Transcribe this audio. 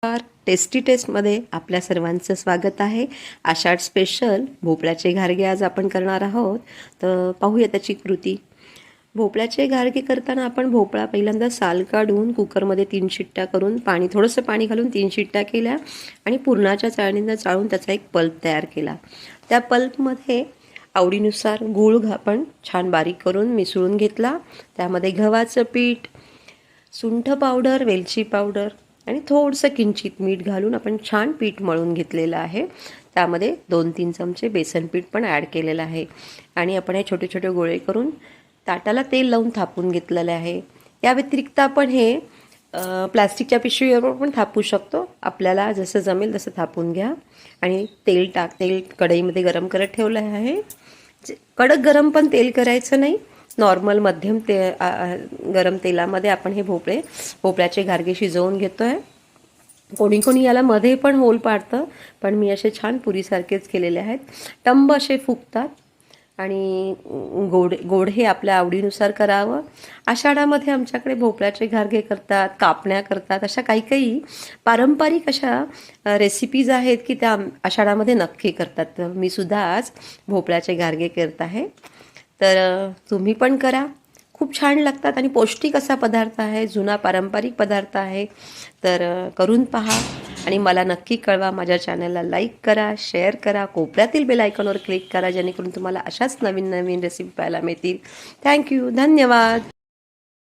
Tasty टेस्टमध्ये आपल्या सर्वांचं स्वागत आहे। आषाढ स्पेशल भोपळ्याचे घारगे आज आपण करणार आहोत। तर पाहूया त्याची कृती। भोपळ्याचे घारगे करताना आपण भोपळा पहिल्यांदा साल काढून कुकरमध्ये 3 शिट्ट्या करून थोडंसं पाणी घालून 3 शिट्ट्या केल्या आणि पुरणाच्या चाळणीने चाळून त्याचा एक पल्प तयार केला। त्या पल्पमध्ये आवडीनुसार गूळ आपण छान बारीक करून मिसळून घेतला। त्यामध्ये गव्हाचं पीठ, सुंठ पावडर, वेलची पावडर आणि थोडंसं किंचित मीठ घालून आपण छान पीठ मळून घेतलेलं आहे। त्यामध्ये 2-3 चमचे बेसन पीठ पण ॲड केलेलं आहे आणि आपण हे छोटे छोटे गोळे करून ताटाला तेल लावून थापून घेतलेले आहे। या व्यतिरिक्त आपण हे प्लास्टिकच्या पिशवीवर पण थापू शकतो। आपल्याला जसं जमेल तसं थापून घ्या आणि तेल कढईमध्ये गरम करत ठेवलं आहे। कडक गरम पण तेल करायचं नाही, नॉर्मल मध्यम गरम तेलामध्ये आपण हे भोपळ्याचे घारगे शिजवून घेतोय। कोणी कोणी याला मध्ये पण होल पाडतं, पण मी असे छान पुरीसारखेच केलेले आहेत। टंब असे फुगतात आणि गोड हे आपल्या आवडीनुसार करावं। आषाढामध्ये आमच्याकडे भोपळ्याचे घारगे करतात, कापण्या करतात, अशा काही पारंपरिक अशा रेसिपीज आहेत की त्या आषाढामध्ये नक्की करतात। तर मी सुद्धा आज भोपळ्याचे घारगे करत आहे, तर तुम्ही पण करा। खूप छान लागतात आणि पौष्टिक असा पदार्थ आहे, जुना पारंपरिक पदार्थ आहे। तर करून पहा आणि मला नक्की कळवा। माझ्या चॅनलला लाईक करा, शेअर करा, कोपऱ्यातील बेल आयकॉनवर क्लिक करा, जेणेकरून तुम्हाला अशाच नवीन नवीन रेसिपी पाहायला मिळतील। थँक्यू, धन्यवाद।